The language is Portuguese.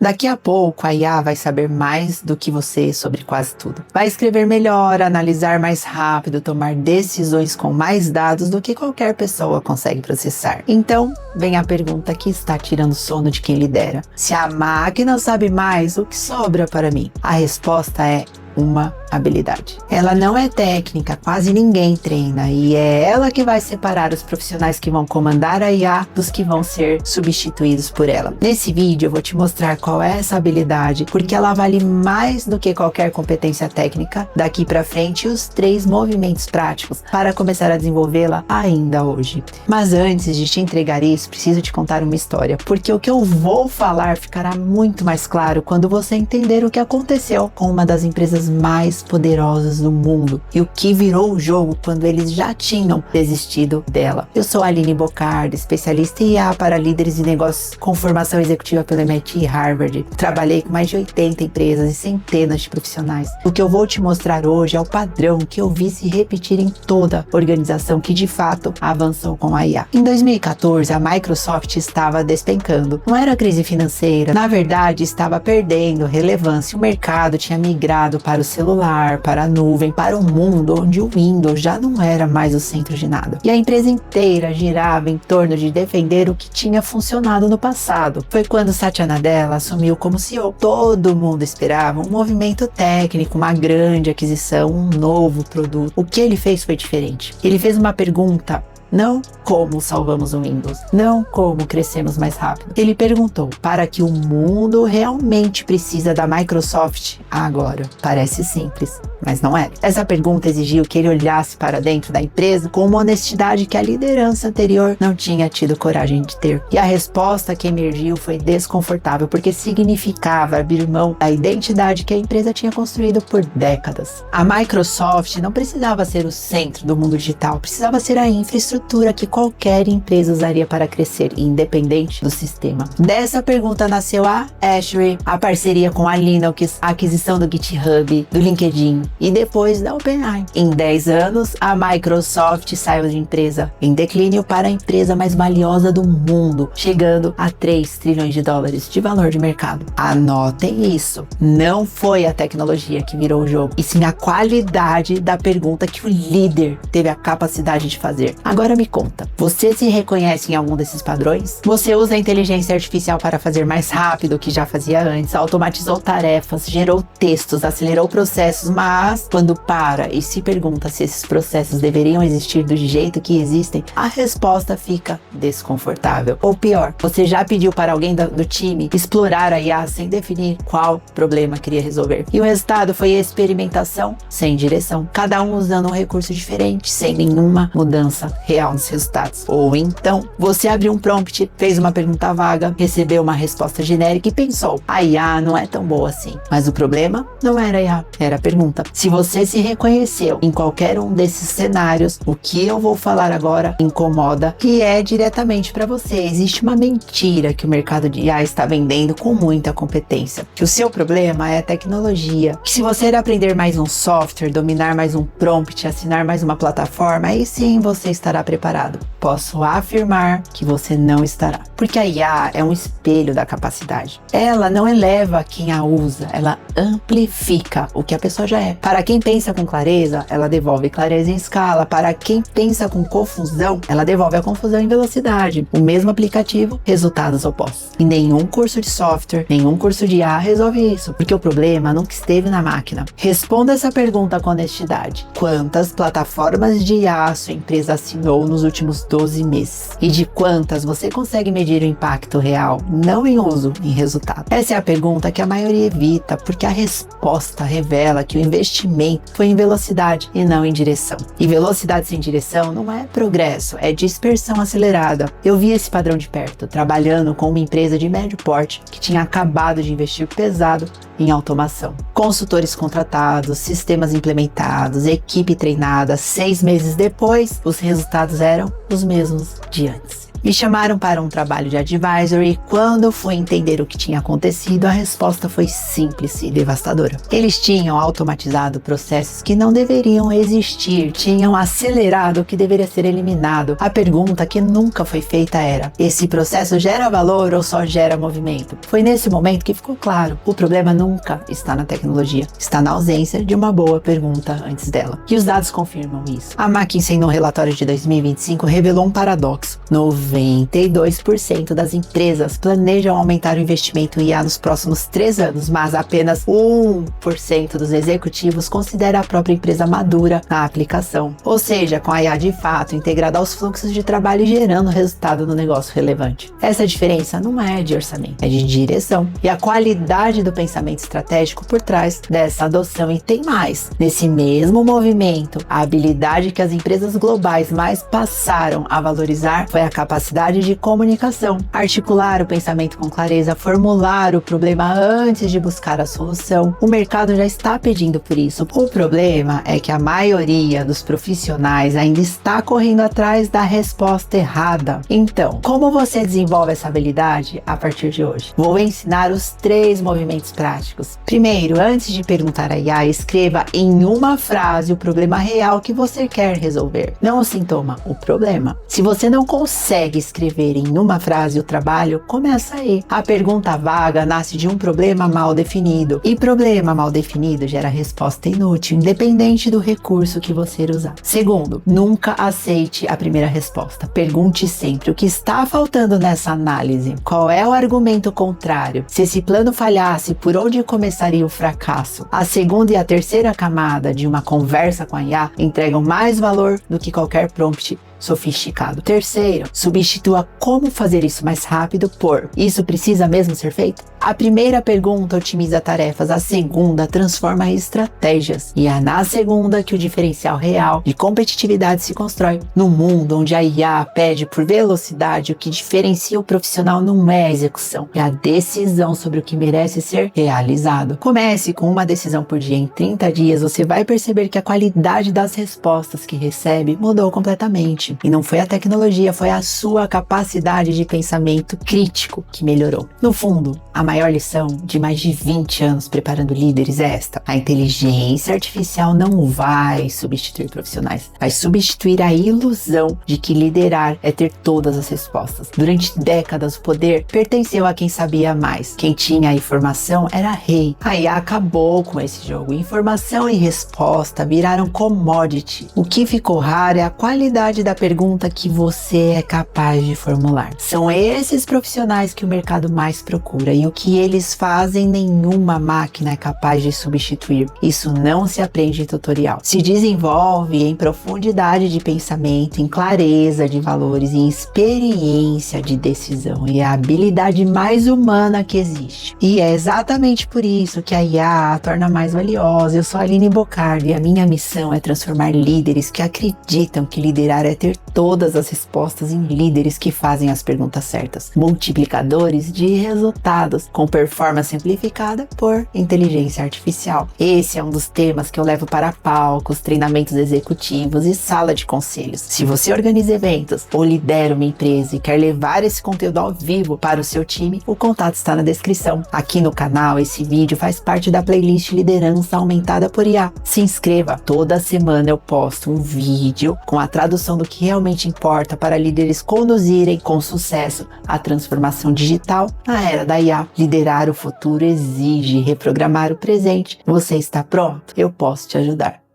Daqui a pouco, a IA vai saber mais do que você sobre quase tudo. Vai escrever melhor, analisar mais rápido, tomar decisões com mais dados do que qualquer pessoa consegue processar. Então, vem a pergunta que está tirando o sono de quem lidera. Se a máquina sabe mais, o que sobra para mim? A resposta é uma habilidade. Ela não é técnica, quase ninguém treina, e é ela que vai separar os profissionais que vão comandar a IA dos que vão ser substituídos por ela. Nesse vídeo eu vou te mostrar qual é essa habilidade, porque ela vale mais do que qualquer competência técnica daqui para frente, e os 3 movimentos práticos para começar a desenvolvê-la ainda hoje. Mas antes de te entregar isso, preciso te contar uma história, porque o que eu vou falar ficará muito mais claro quando você entender o que aconteceu com uma das empresas mais poderosas do mundo e o que virou o jogo quando eles já tinham desistido dela. Eu sou a Aline Bocardo, especialista em IA para líderes de negócios com formação executiva pelo MIT e Harvard. Trabalhei com mais de 80 empresas e centenas de profissionais. O que eu vou te mostrar hoje é o padrão que eu vi se repetir em toda organização que de fato avançou com a IA. Em 2014, a Microsoft estava despencando. Não era crise financeira, na verdade estava perdendo relevância. O mercado tinha migrado para o celular, para a nuvem, para um mundo onde o Windows já não era mais o centro de nada. E a empresa inteira girava em torno de defender o que tinha funcionado no passado. Foi quando Satya Nadella assumiu como CEO. Todo mundo esperava um movimento técnico, uma grande aquisição, um novo produto. O que ele fez foi diferente. Ele fez uma pergunta: não como salvamos o Windows, não como crescemos mais rápido. Ele perguntou: para que o mundo realmente precisa da Microsoft agora? Parece simples, mas não é. Essa pergunta exigiu que ele olhasse para dentro da empresa com uma honestidade que a liderança anterior não tinha tido coragem de ter. E a resposta que emergiu foi desconfortável, porque significava abrir mão da identidade que a empresa tinha construído por décadas. A Microsoft não precisava ser o centro do mundo digital, precisava ser a infraestrutura que qualquer empresa usaria para crescer, independente do sistema. Dessa pergunta nasceu a Azure, a parceria com a Linux, a aquisição do GitHub, do LinkedIn e depois da OpenAI. Em 10 anos, a Microsoft saiu de empresa em declínio para a empresa mais valiosa do mundo, chegando a 3 trilhões de dólares de valor de mercado. Anotem isso. Não foi a tecnologia que virou o jogo, e sim a qualidade da pergunta que o líder teve a capacidade de fazer. Agora me conta, você se reconhece em algum desses padrões? Você usa a inteligência artificial para fazer mais rápido o que já fazia antes, automatizou tarefas, gerou textos, acelerou processos, mas quando para e se pergunta se esses processos deveriam existir do jeito que existem, a resposta fica desconfortável. Ou pior, você já pediu para alguém do time explorar a IA sem definir qual problema queria resolver. E o resultado foi experimentação sem direção, cada um usando um recurso diferente, sem nenhuma mudança real nos resultados. Ou então, você abriu um prompt, fez uma pergunta vaga, recebeu uma resposta genérica e pensou: a IA não é tão boa assim. Mas o problema não era a IA, era a pergunta. Se você se reconheceu em qualquer um desses cenários, o que eu vou falar agora incomoda, que é diretamente para você. Existe uma mentira que o mercado de IA está vendendo com muita competência, que o seu problema é a tecnologia, que se você aprender mais um software, dominar mais um prompt, assinar mais uma plataforma, aí sim você estará preparado. Posso afirmar que você não estará, porque a IA é um espelho da capacidade. Ela não eleva quem a usa, ela amplifica o que a pessoa já é. Para quem pensa com clareza, ela devolve clareza em escala. Para quem pensa com confusão, ela devolve a confusão em velocidade. O mesmo aplicativo, resultados opostos. E nenhum curso de software, nenhum curso de IA resolve isso, porque o problema nunca esteve na máquina. Responda essa pergunta com honestidade: quantas plataformas de IA sua empresa assinou nos últimos 12 meses? E de quantas você consegue medir o impacto real, não em uso, em resultado? Essa é a pergunta que a maioria evita, porque a resposta revela que o investimento foi em velocidade e não em direção. E velocidade sem direção não é progresso, é dispersão acelerada. Eu vi esse padrão de perto, trabalhando com uma empresa de médio porte que tinha acabado de investir pesado em automação. Consultores contratados, sistemas implementados, equipe treinada. 6 meses depois, os resultados eram os mesmos de antes. Me chamaram para um trabalho de advisory e quando fui entender o que tinha acontecido, a resposta foi simples e devastadora. Eles tinham automatizado processos que não deveriam existir, tinham acelerado o que deveria ser eliminado. A pergunta que nunca foi feita era: esse processo gera valor ou só gera movimento? Foi nesse momento que ficou claro, o problema nunca está na tecnologia, está na ausência de uma boa pergunta antes dela. E os dados confirmam isso. A McKinsey, no relatório de 2025, revelou um paradoxo. 92% das empresas planejam aumentar o investimento em IA nos próximos 3 anos, mas apenas 1% dos executivos considera a própria empresa madura na aplicação. Ou seja, com a IA de fato integrada aos fluxos de trabalho e gerando resultado no negócio relevante. Essa diferença não é de orçamento, é de direção e a qualidade do pensamento estratégico por trás dessa adoção. E tem mais. Nesse mesmo movimento, a habilidade que as empresas globais mais passaram a valorizar foi a capacidade de comunicação, articular o pensamento com clareza, formular o problema antes de buscar a solução. O mercado já está pedindo por isso. O problema é que a maioria dos profissionais ainda está correndo atrás da resposta errada. Então, como você desenvolve essa habilidade a partir de hoje? Vou ensinar os 3 movimentos práticos. Primeiro, antes de perguntar a IA, escreva em uma frase o problema real que você quer resolver. Não o sintoma, o problema. Se você não consegue escrever em uma frase o trabalho, começa aí. A pergunta vaga nasce de um problema mal definido. E problema mal definido gera resposta inútil, independente do recurso que você usar. Segundo, nunca aceite a primeira resposta. Pergunte sempre o que está faltando nessa análise. Qual é o argumento contrário? Se esse plano falhasse, por onde começaria o fracasso? A segunda e a terceira camada de uma conversa com a IA entregam mais valor do que qualquer prompt sofisticado. Terceiro, substitua como fazer isso mais rápido por isso precisa mesmo ser feito? A primeira pergunta otimiza tarefas, a segunda transforma estratégias e é na segunda que o diferencial real de competitividade se constrói. No mundo onde a IA pede por velocidade, o que diferencia o profissional não é a execução, é a decisão sobre o que merece ser realizado. Comece com uma decisão por dia. Em 30 dias você vai perceber que a qualidade das respostas que recebe mudou completamente. E não foi a tecnologia, foi a sua capacidade de pensamento crítico que melhorou. No fundo, a maior lição de mais de 20 anos preparando líderes é esta: a inteligência artificial não vai substituir profissionais, vai substituir a ilusão de que liderar é ter todas as respostas. Durante décadas, o poder pertenceu a quem sabia mais. Quem tinha a informação era rei. A IA acabou com esse jogo. Informação e resposta viraram commodity. O que ficou raro é a qualidade da pergunta que você é capaz de formular. São esses profissionais que o mercado mais procura e o que eles fazem nenhuma máquina é capaz de substituir. Isso não se aprende em tutorial. Se desenvolve em profundidade de pensamento, em clareza de valores, em experiência de decisão e é a habilidade mais humana que existe. E é exatamente por isso que a IA a torna mais valiosa. Eu sou a Aline Bocardi e a minha missão é transformar líderes que acreditam que liderar é ter todas as respostas em líderes que fazem as perguntas certas. Multiplicadores de resultados com performance amplificada por inteligência artificial. Esse é um dos temas que eu levo para palcos, treinamentos executivos e sala de conselhos. Se você organiza eventos ou lidera uma empresa e quer levar esse conteúdo ao vivo para o seu time, o contato está na descrição. Aqui no canal, esse vídeo faz parte da playlist Liderança Aumentada por IA. Se inscreva. Toda semana eu posto um vídeo com a tradução do que realmente importa para líderes conduzirem com sucesso a transformação digital na era da IA. Liderar o futuro exige reprogramar o presente. Você está pronto? Eu posso te ajudar.